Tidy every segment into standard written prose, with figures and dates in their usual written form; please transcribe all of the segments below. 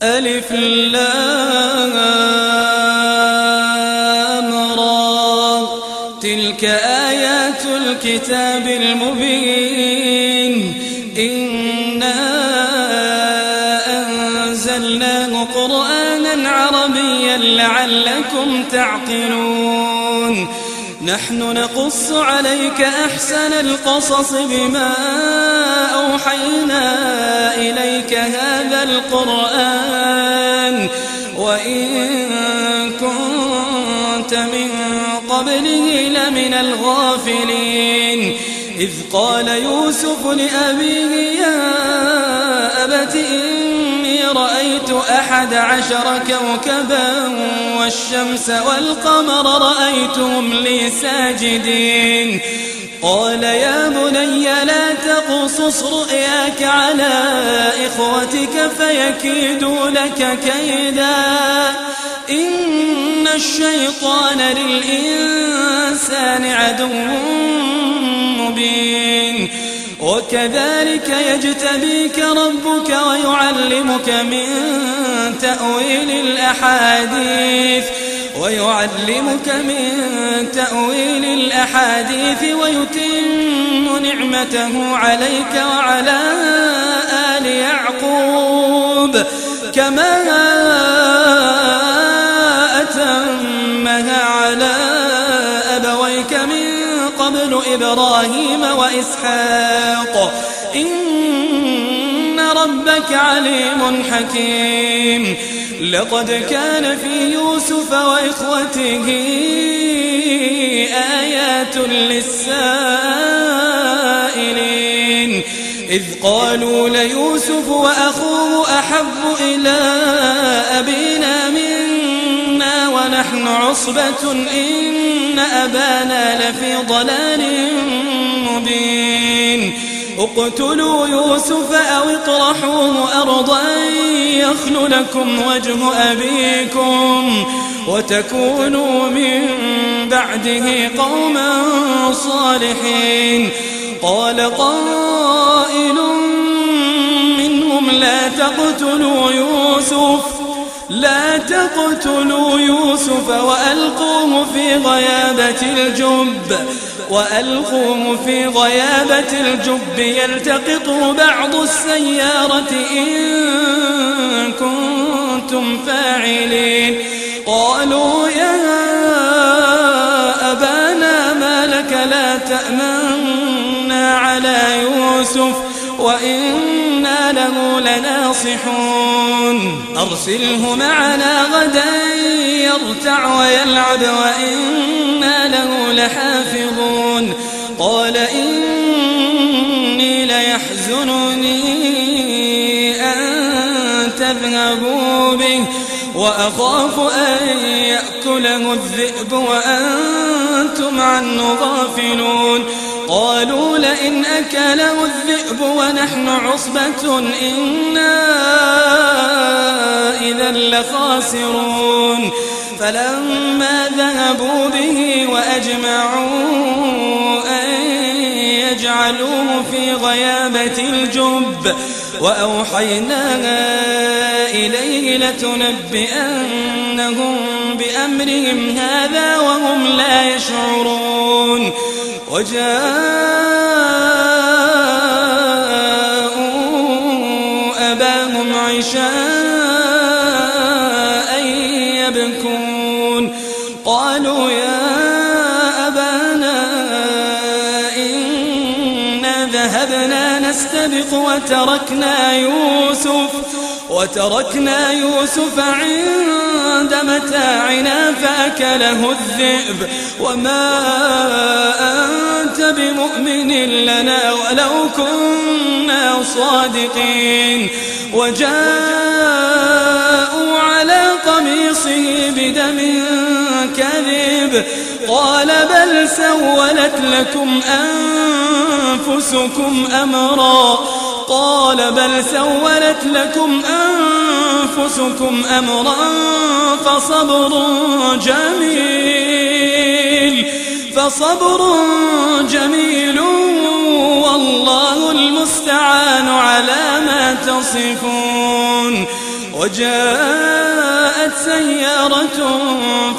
ألف لام را تلك آيات الكتاب المبين إنا أنزلناه قرآنا عربيا لعلكم تعقلون نحن نقص عليك أحسن القصص بما أوحينا إليك هذا القرآن وإن كنت من قبله لمن الغافلين إذ قال يوسف لأبيه يا أبت إني رأيت 11 كوكبا والشمس والقمر رأيتهم لي ساجدين قال يا بني لا تقصص رؤياك على إخوتك فيكيدوا لك كيدا إن الشيطان للإنسان عدو مبين وكذلك يجتبيك ربك ويعلمك من تأويل الأحاديث ويتم نعمته عليك وعلى آل يعقوب كما أتمها على أبويك من قبل إبراهيم وإسحاق إن ربك عليم حكيم لقد كان في يوسف وإخوته آيات للسائلين إذ قالوا ليوسف وأخوه أحب إلى أبينا منا ونحن عصبة إن أبانا لفي ضلال مبين اقتلوا يوسف أو اطرحوه أرضا يخل لكم وجه أبيكم وتكونوا من بعده قوما صالحين قال قائل منهم لا تقتلوا يوسف وألقوه في غيابة الجب يلتقطه بعض السيارة إن كنتم فاعلين قالوا يا أبانا ما لك لا تأمنا على يوسف وإنا له لناصحون أرسله معنا غدا يرتع ويلعب وإنا له لحافظون قال إني ليحزنني أن تذهبوا به وأخاف أن يأكله الذئب وأنتم عنه غافلون قالوا لئن أكله الذئب ونحن عصبة إنا إذا لخاسرون فلما ذهبوا به وأجمعوا أن يجعلوه في غيابة الجب وأوحينا إليه لتنبئنهم بأمرهم هذا وهم لا يشعرون وجاءوا أباهم عشاء يبكون قالوا يا أبانا إنا ذهبنا نستبق وتركنا يوسف عند متاعنا فأكله الذئب وما أنت بمؤمن لنا ولو كنا صادقين وجاءوا على قميصه بدم كذب قال بل سولت لكم أنفسكم أمرا فصبر جميل والله المستعان على ما تصفون وجاءت سيارة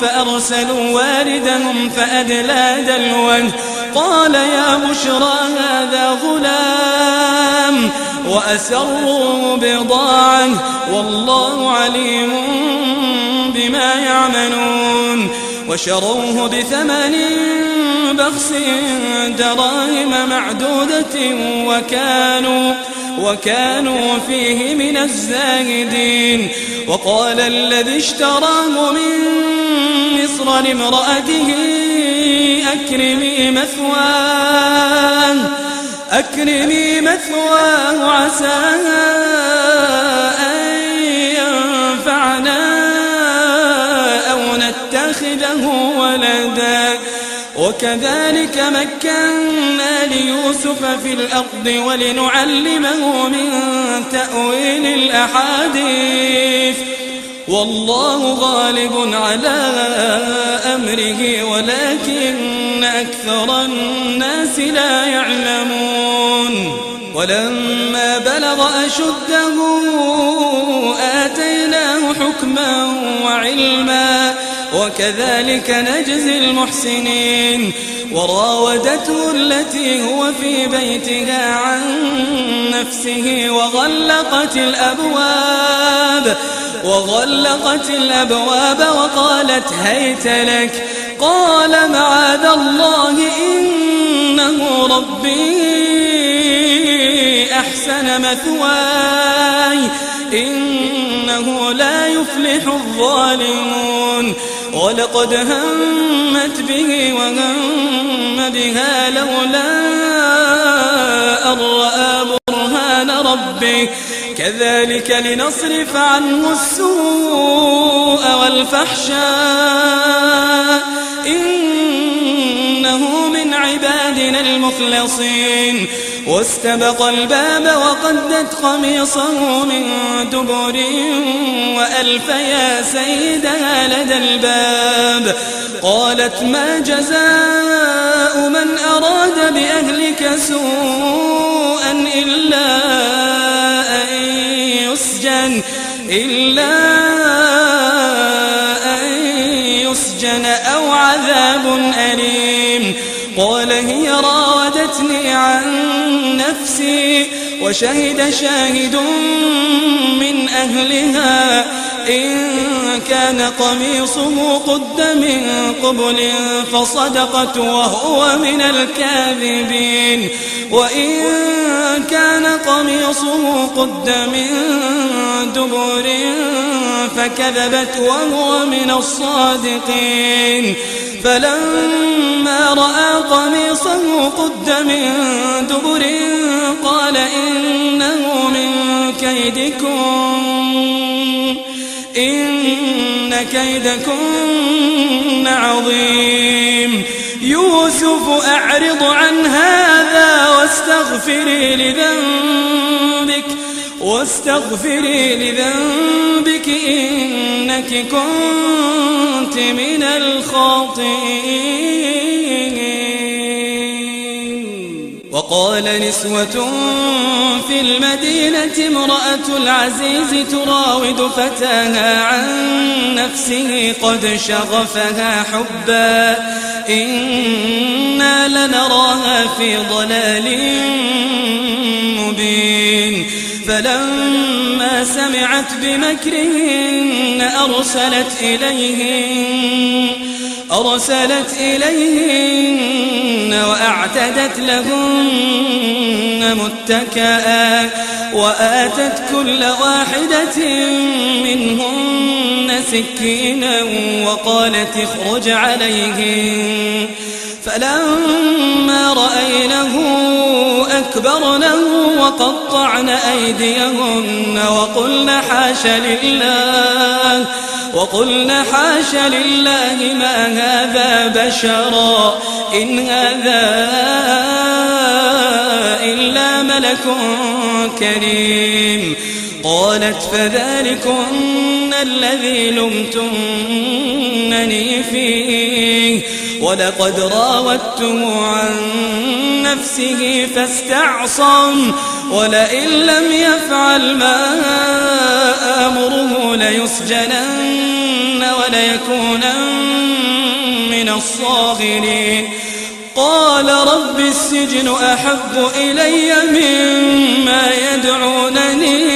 فأرسلوا واردهم فأدلى دلوه قال يا بشرى هذا غلام وأسروا بضاعة والله عليم بما يعملون وشروه بثمن بخس دراهم معدودة وكانوا فيه من الزاهدين وقال الذي اشتراه من مصر لامرأته أكرمي مثواه عسى أن ينفعنا أو نتخذه ولدا وكذلك مكنا ليوسف في الأرض ولنعلمه من تأويل الأحاديث والله غالب على أمره ولكن أكثر الناس لا يعلمون ولما بلغ أشده آتيناه حكما وعلما وكذلك نجزي المحسنين وراودته التي هو في بيتها عن نفسه وغلقت الأبواب وقالت هيت لك قال معاذ الله إنه ربي أحسن مثواي إنه لا يفلح الظالمون ولقد همت به وهم بها لولا أن رأى برهان ربه كذلك لنصرف عنه السوء والفحشاء إنه من عبادنا المخلصين واستبق الباب وقدت قميصه من دبر وألف يا سيدها لدى الباب قالت ما جزاء من أراد بأهلك سوءا إلا أن يسجن أو عذاب أليم قال هي راودتني عن نفسي وشهد شاهد من أهلها إن كان قميصه قد من قبل فصدقت وهو من الكاذبين وإن كان قميصه قد من دبر فكذبت وهو من الصادقين فلما رأى قميصه قد من دبر قال إنه من كيدكم إن كيدكن عظيم يوسف أعرض عن هذا واستغفري لذنبك إنك كنت من الخاطئين وقال نسوة في المدينة امرأة العزيز تراود فتاها عن نفسه قد شغفها حبا إنا لنراها في ضلال مبين فلما سمعت بمكرهن أرسلت إليهن وأعتدت لهن متكئا وآتت كل واحدة منهن سكينا وقالت اخرج عليهن فلما رأينه أكبرنه وقطعن أيديهن وقلن حاش لله ما هذا بشرا إن هذا إلا ملك كريم قالت فذلكن الذي لمتنني فيه ولقد راودته عن نفسه فاستعصم ولئن لم يفعل ما آمره ليسجنن وليكونن من الصاغرين قال رب السجن أحب إلي مما يدعونني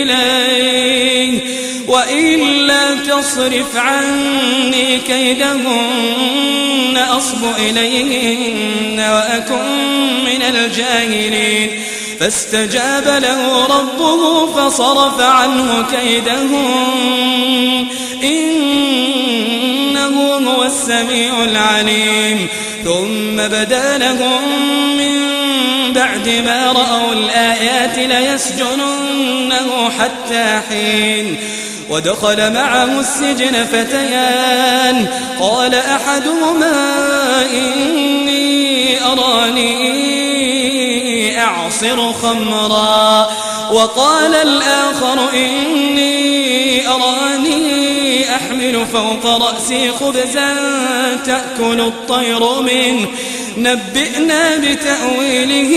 إليه وإلا تصرف عني كيدهن أصب إليهن وأكن من الجاهلين فاستجاب له ربه فصرف عنه كيدهن إنه هو السميع العليم ثم بدا لهم من بعد ما رأوا الآيات ليسجننه حتى حين ودخل معه السجن فتيان قال أحدهما إني أراني أعصر خمرا وقال الآخر إني أراني أحمل فوق رأسي خبزا تأكل الطير منه نبئنا بتأويله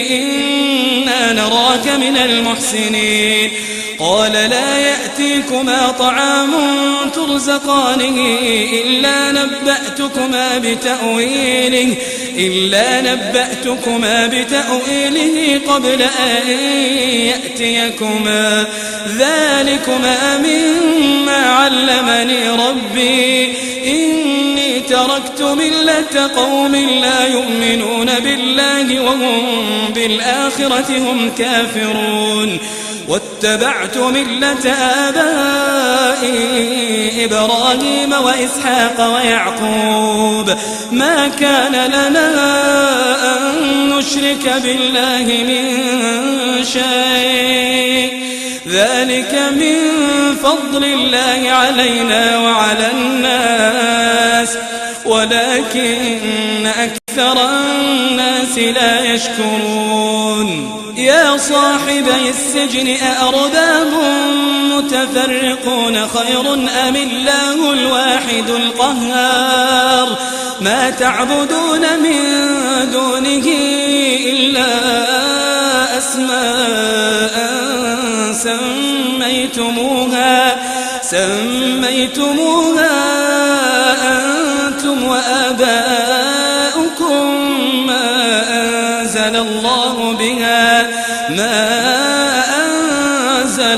إنا نراك من المحسنين قال لا يأتيكما طعام ترزقانه إلا نبأتكما بتأويله قبل أن يأتيكما ذلكما مما علمني ربي إني تركت ملة قوم لا يؤمنون بالله وهم بالآخرة هم كافرون واتبعت ملة آبائي إبراهيم وإسحاق ويعقوب ما كان لنا أن نشرك بالله من شيء ذلك من فضل الله علينا وعلى الناس ولكن أكثر الناس لا يشكرون يا صاحبي السجن أأرباب متفرقون خير أم الله الواحد القهار ما تعبدون من دونه إلا أسماء سميتموها أنتم وآباؤكم ما أنزل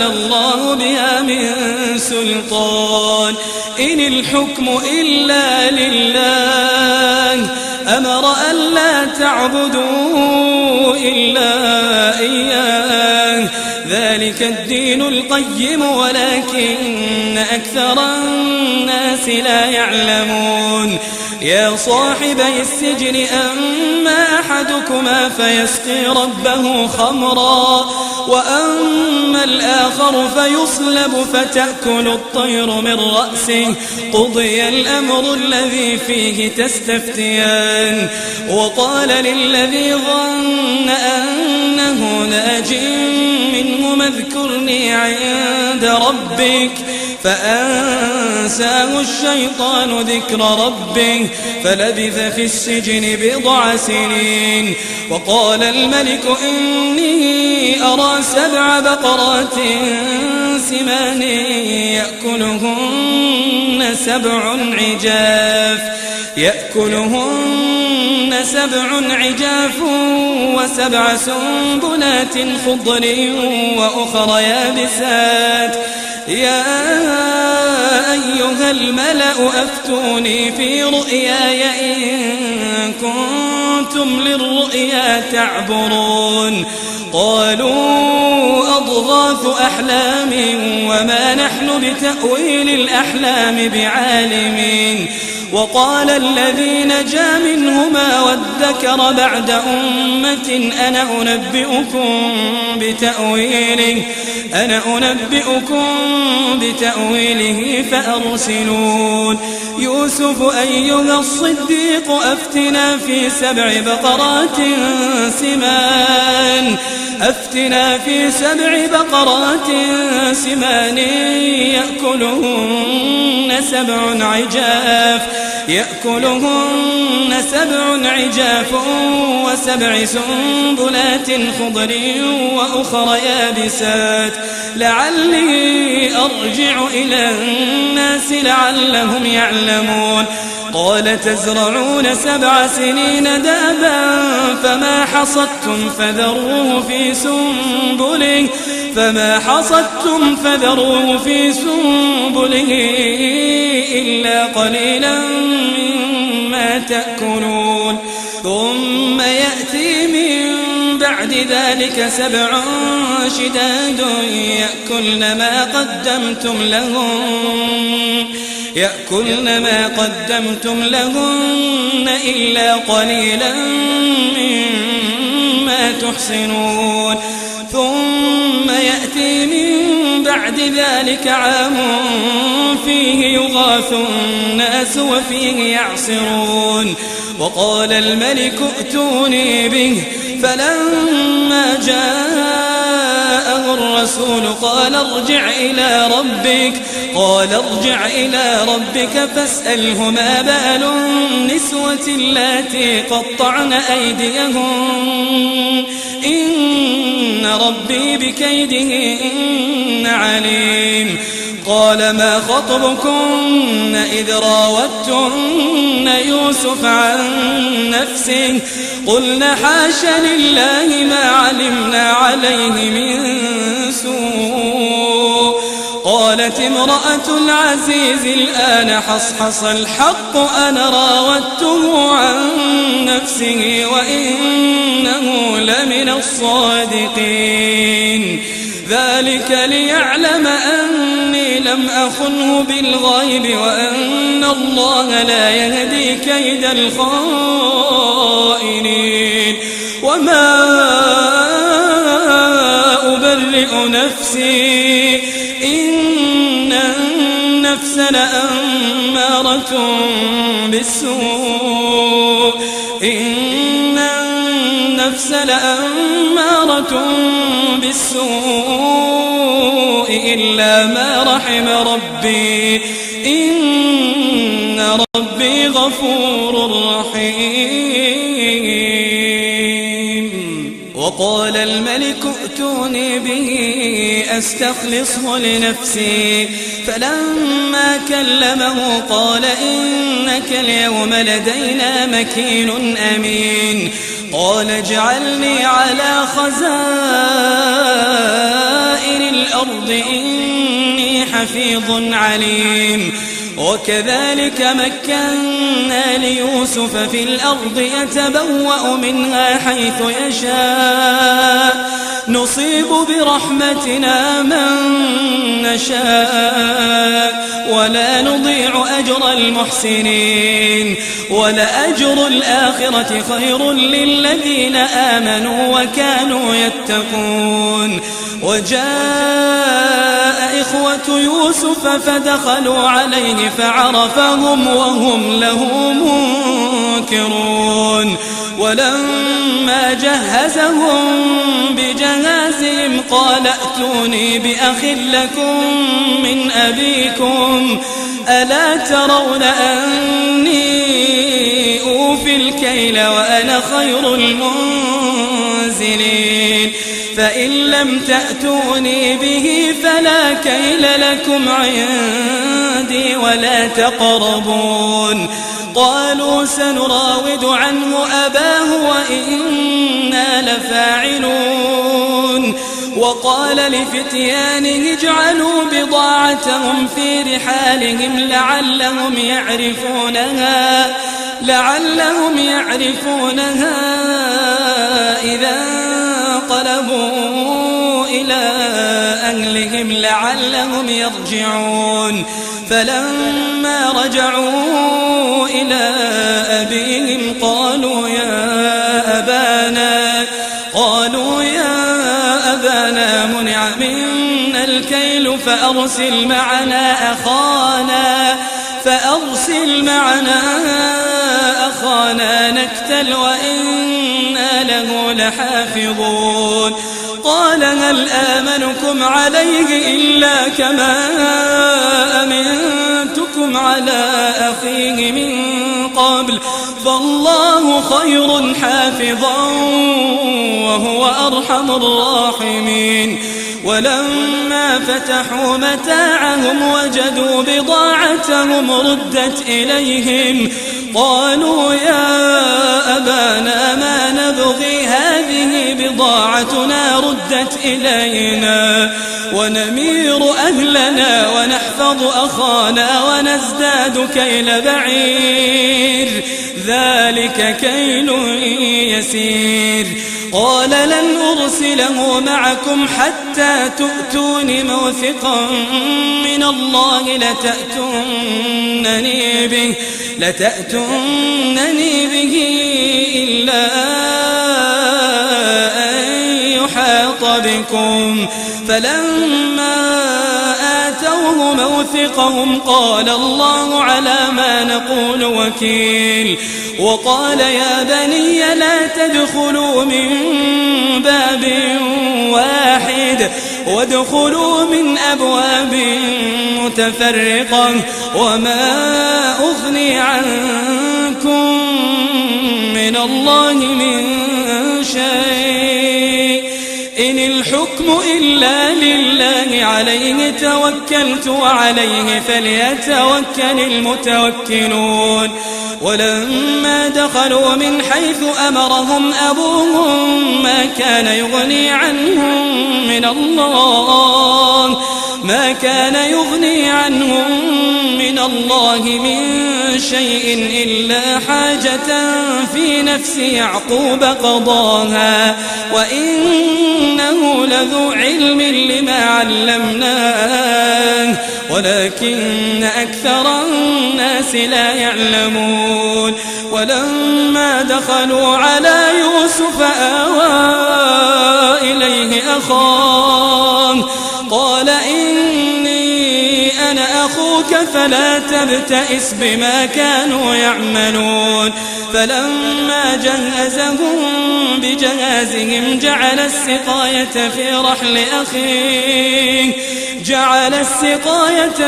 الله بها من سلطان إن الحكم إلا لله أمر ألا تعبدوا إلا إياه ذلك الدين القيم ولكن أكثر الناس لا يعلمون يا صاحبي السجن أما أحدكما فيسقي ربه خمرا وأما الآخر فيصلب فتأكل الطير من رأسه قضي الأمر الذي فيه تستفتيان وقال للذي ظن أنه ناج منهما اذكرني عند ربك فأنساه الشيطان ذكر ربه فلبث في السجن بضع سنين وقال الملك إني أرى 7 بقرات سمان يأكلهن 7 عجاف و7 سنبلات خضر وأخر يابسات يا أيها الملأ أفتوني في رؤياي إن كنتم للرؤيا تعبرون قالوا أضغاث أحلام وما نحن بتأويل الأحلام بعالمين وقال الذي نجا منهما وادكر بعد أمة أنا أنبئكم بتأويله فأرسلون يوسف أيها الصديق أفتنا في 7 بقرات سمان يأكلهن 7 عجاف و7 سنبلات خضر وأخر يابسات لعلي أرجع إلى الناس لعلهم يعلمون قال تزرعون 7 سنين دابا فما حصدتم فذروه في سنبله إلا قليلا مما تأكلون ثم يأتي من بعد ذلك 7 شداد يأكلن ما قدمتم لهن إلا قليلا مما تحصنون ثم يأتي من بعد ذلك عام فيه يغاث الناس وفيه يعصرون وقال الملك ائتوني به فلما جاءه الرسول قال ارجع إلى ربك فاسأله ما بال النسوة اللاتي قطعن أيديهن إن ربي بكيدهن عليم قال ما خطبكن إذ راوتن يوسف عن نفسه قلنا حاش لله ما علمنا عليه من سوء قالت امرأة العزيز الآن حصحص الحق أنا راودته عن نفسه وإنه لمن الصادقين ذلك ليعلم أني لم أخنه بالغيب وأن الله لا يهدي كيد الخائنين وما أبرئ نفسي إن النفس لأمارة بالسوء إلا ما رحم ربي إن ربي غفور رحيم وقال الملك ائتوني به أستخلصه لنفسي فلما كلمه قال إنك اليوم لدينا مكين أمين قال اجعلني على خزائن الأرض إني حفيظ عليم وكذلك مكنا ليوسف في الأرض يتبوأ منها حيث يشاء نصيب برحمتنا من نشاء ولا نضيع أجر المحسنين ولأجر الآخرة خير للذين آمنوا وكانوا يتقون وجاء إخوة يوسف فدخلوا عليه فعرفهم وهم له منكرون ولما جهزهم بجهازهم قال ائتوني بأخ لكم من أبيكم ألا ترون أني أوفي الكيل وأنا خير المنزلين فإن لم تأتوني به فلا كيل لكم عندي ولا تقربون قالوا سنراود عنه أباه وإنا لفاعلون وقال لفتيانه اجعلوا بضاعتهم في رحالهم لعلهم يعرفونها إذا انقلبوا إلى أهلهم لعلهم يرجعون فلما رجعوا إلى أبيهم قالوا يا أبانا منع منا الكيل فأرسل معنا أخانا فأرسل معنا أخانا نكتل وإنا له لحافظون قال هل آمنكم عليه إلا كما أمنتكم على أخيه من قبل فالله خير حافظا وهو أرحم الراحمين ولما فتحوا متاعهم وجدوا بضاعتهم ردت إليهم قالوا يا أبانا ما نبغي هذه بضاعتنا ردت إلينا ونمير أهلنا ونحفظ أخانا ونزداد كيل بعير ذلك كيل يسير قال لن أرسله معكم حتى تؤتون موثقا من الله لتأتونني به إلا أن يحاط بكم فلما آتوه موثقهم قال الله على ما نقول وكيل وقال يا بني لا تدخلوا من باب واحد وادخلوا من أبواب متفرقة وما أغني عنكم من الله من شيء إن الحكم إلا لله عليه توكلت وعليه فليتوكل المتوكلون ولما دخلوا من حيث أمرهم أبوهم ما كان يغني عنهم من الله من شيء إلا حاجة في نفس يعقوب قضاها وإنه لذو علم لما علمناه ولكن أكثر الناس لا يعلمون ولما دخلوا على يوسف آوى إليه أخاه قال إني أنا أخوك فلا تبتئس بما كانوا يعملون فلما جهزهم بجهازهم جعل السقاية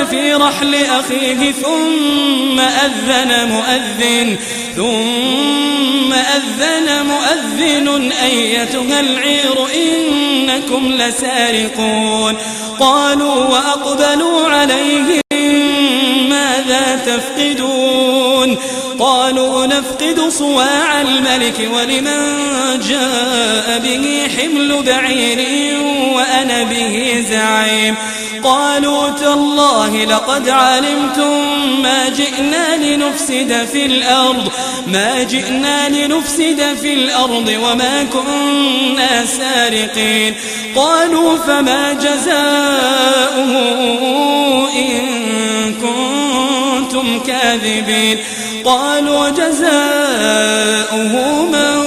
في رحل أخيه ثم أذن مؤذن أيتها العير إنكم لسارقون قالوا وأقبلوا عليهم ماذا تفقدون قالوا نفقد صواع الملك ولمن جاء به حمل بعير وأنا به زعيم قالوا تالله لقد علمتم ما جئنا لنفسد في الأرض وما كنا سارقين قالوا فما جزاؤه إن كنتم كاذبين قالوا جزاؤه من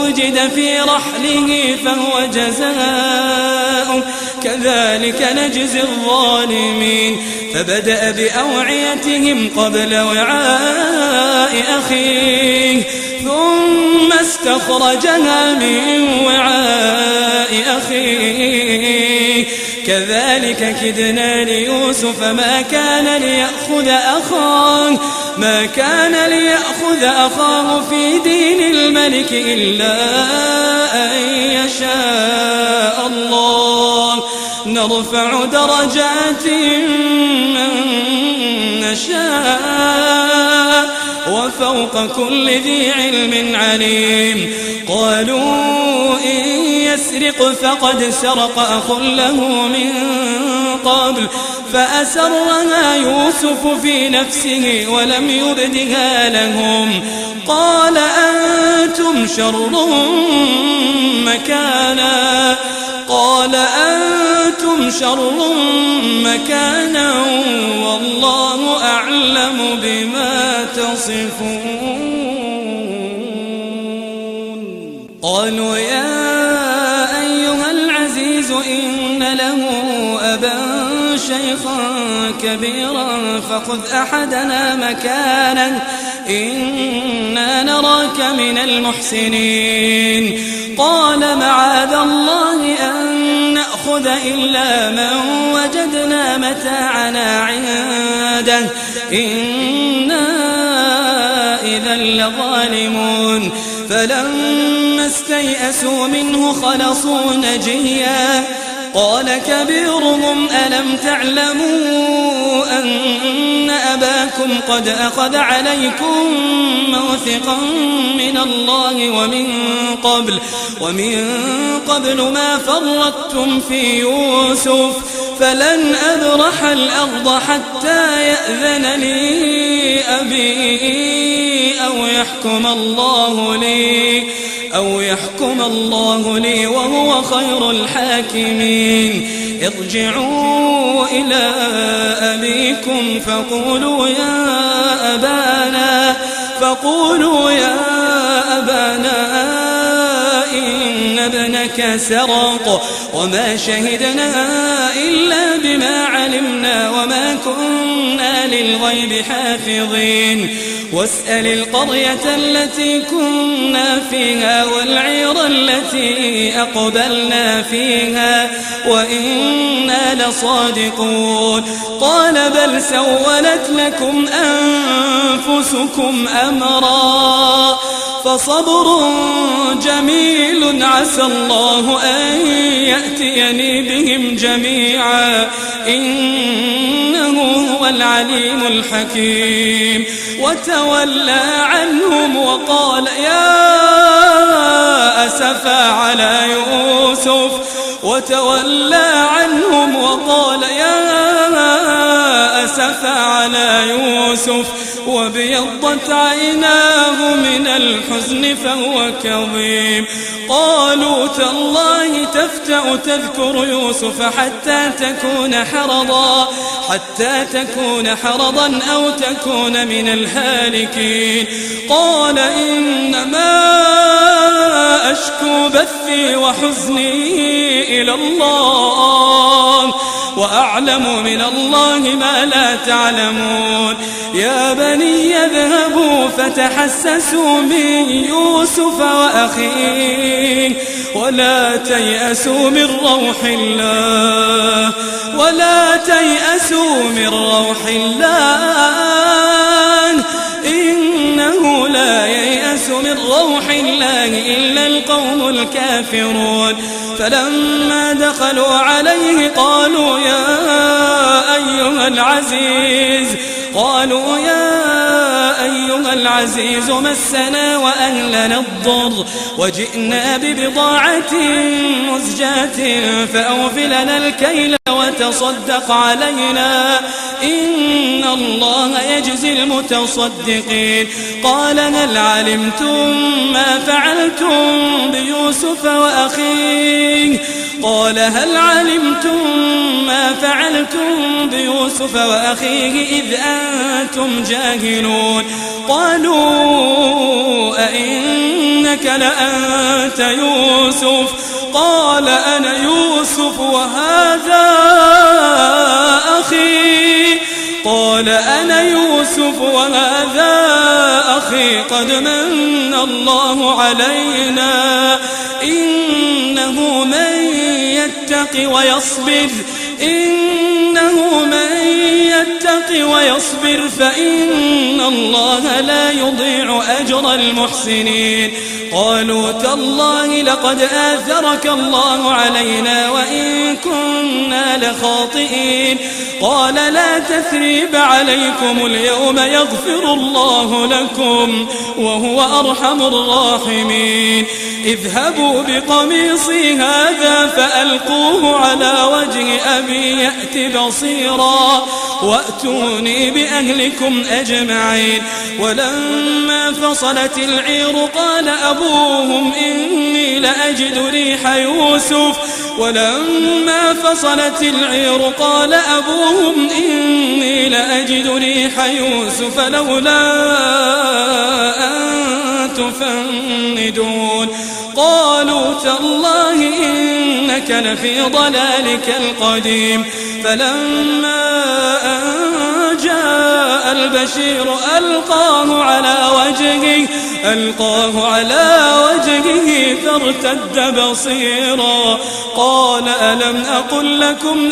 وجد في رحله فهو جزاؤه كذلك نجزي الظالمين فبدأ بأوعيتهم قبل وعاء أخيه ثم استخرجها من وعاء أخيه كذلك كدنا ليوسف ما كان ليأخذ أخاه في دين الملك إلا أن يشاء الله نرفع درجات من نشاء وفوق كل ذي علم عليم قالوا إن يسرق فقد سرق أخ له من قبل فأسرها يوسف في نفسه ولم يبدها لهم قال أنتم شر مكانا والله أعلم بما تصفون قالوا يا أيها العزيز إن له أبا شيخا كبيرا فخذ أحدنا مكانه إنا نراك من المحسنين. قال معاذ الله أن نأخذ إلا من وجدنا متاعنا عنده إنا إذا لظالمون. فلما استيئسوا منه خلصوا نجيا قال كبيرهم ألم تعلموا أن أباكم قد أخذ عليكم موثقا من الله ومن قبل ما فرطتم في يوسف فلن أبرح الأرض حتى يأذن لي أبي أو يحكم الله لي وهو خير الحاكمين. ارجعوا إلى أبيكم فقولوا يا أبانا إن ابنك سرق وما شهدنا إلا بما علمنا وما كنا للغيب حافظين. واسأل القرية التي كنا فيها والعير التي أقبلنا فيها وإنا لصادقون. قال بل سولت لكم أنفسكم أمرا فصبر جميل عسى الله أن يأتيني بهم جميعا إنه هو العليم الحكيم. وتولى عنهم وقال يا أسفا على يوسف وابيضت عيناه من الحزن فهو كظيم. قالوا تالله تفتأ تذكر يوسف حتى تكون حرضا أو تكون من الهالكين. قال إنما أشكو بثي وحزني إلى الله وأعلم من الله ما لا تعلمون. يا بني اذهبوا فتحسسوا من يوسف وأخيه ولا تيأسوا من روح الله إنه لا ييأس من روح الله إلا القوم الكافرون. فلما دخلوا عليه قالوا يا أيها العزيز مسنا وأهلنا الضر وجئنا ببضاعة مزجاة فأوفلنا الكيل وتصدق علينا إن الله يجزي المتصدقين. قال هل علمتم ما فعلتم بيوسف وأخيه إذ أنتم جاهلون. قالوا أئنك لأنت يوسف قال أنا يوسف وهذا أخي قد من الله علينا إنه من يتق ويصبر فإن الله لا يضيع أجر المحسنين. قالوا تالله لقد آثرك الله علينا وإن كنا لخاطئين. قال لا تثريب عليكم اليوم يغفر الله لكم وهو أرحم الراحمين. اذهبوا بقميصي هذا فألقوه على وجه أبي يأت بصيرا وأتوني بأهلكم أجمعين. ولما فصلت العير قال أبوهم إني لأجد ريح يوسف لولا أن تفندون. قالوا تالله إنك لفي ضلالك القديم. فلما أن جاء البشير ألقاه على وجهه فارتد بصيرا قال ألم أقل لكم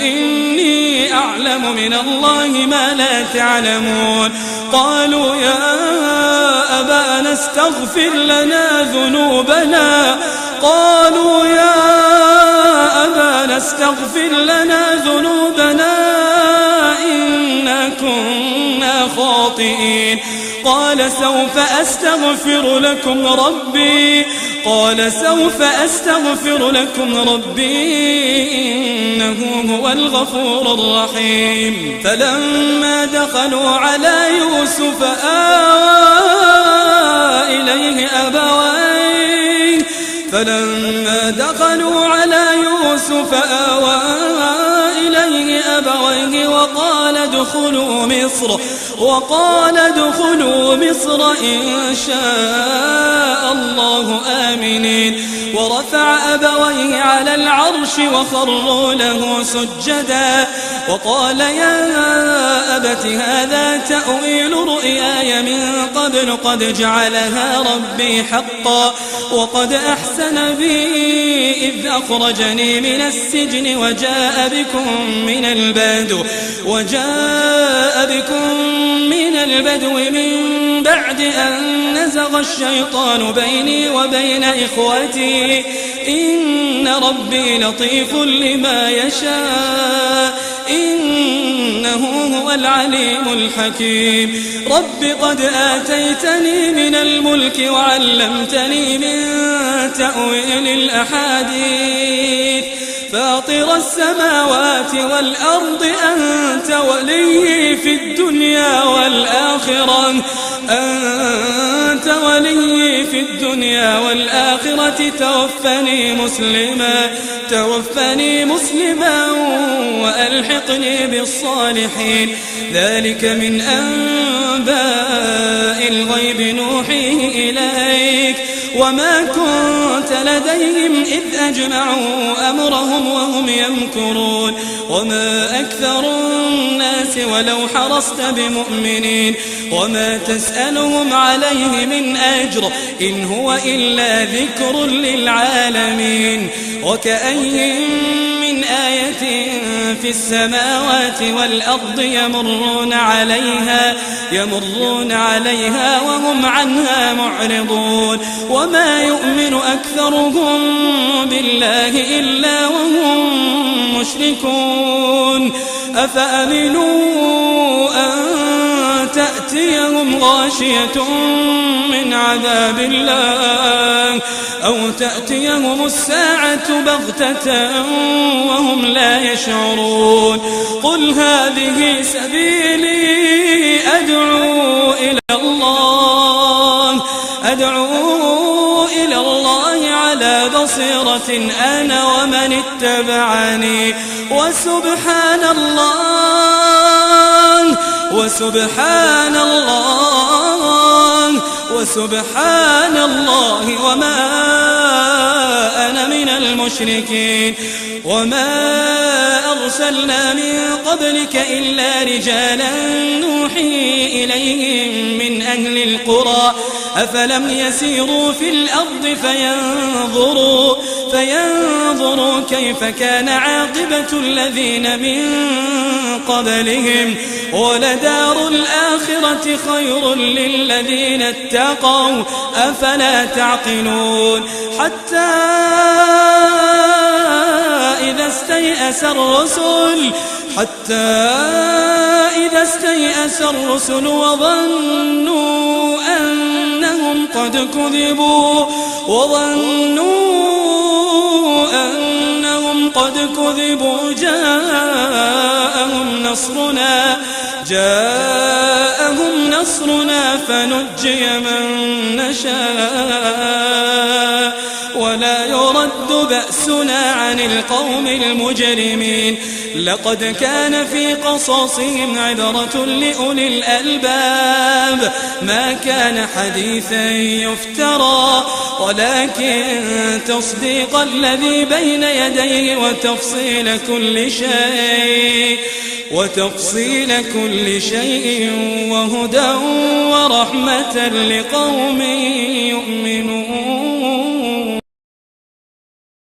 إني أعلم من الله ما لا تعلمون قالوا يا أبانا استغفر لنا ذنوبنا إنا كنا خاطئين قال سوف أستغفر لكم ربي إنه هو الغفور الرحيم فلما دخلوا على يوسف آوى إليه أبويه وقال ادخلوا مصر إن شاء الله آمنين ورفع أبويه على العرش وخروا له سجدا وقال يا أبت هذا تأويل رؤياي من قبل قد جعلها ربي حقا وقد أحسن بي إذ أخرجني من السجن وجاء بكم من البدو من بعد أن نزغ الشيطان بيني وبين إخوتي إن ربي لطيف لما يشاء إنه هو العليم الحكيم رب قد آتيتني من الملك وعلمتني من تأويل الأحاديث فاطر السماوات والأرض أنت ولي في الدنيا والآخرة توفني مسلما وألحقني بالصالحين ذلك من أنباء الغيب نوحيه إليك وما كنت لديهم إذ أجمعوا أمرهم وهم يمكرون وما أكثر الناس ولو حرصت بمؤمنين وما تسألهم عليه من أجر إن هو إلا ذكر للعالمين وكأي من آية في السماوات والأرض يمرون عليها وهم عنها معرضون وما يؤمن أكثرهم بالله إلا وهم مشركون أفأمنوا أن تأتيهم غاشية من عذاب الله أو تأتيهم الساعة بغتة وهم لا يشعرون قل هذه سبيلي أدعو إلى الله على بصيرة أنا ومن اتبعني وسبحان الله وما أنا من المشركين وما أرسلنا من قبلك إلا رجالا نوحي إليهم من أهل القرى أفلم يسيروا في الأرض فينظروا كيف كان عاقبة الذين من قبلهم ولدار الآخرة خير للذين اتقوا أفلا تعقلون حتى إذا استيأس الرسل وظنوا أنهم قد كذبوا جاءهم نصرنا فنجي من نشاء ولا يرد بأسنا عن القوم المجرمين لقد كان في قصصهم عبرة لأولي الألباب ما كان حديثا يفترى ولكن تصديق الذي بين يديه وتفصيل كل شيء وهدى ورحمة لقوم يؤمنون.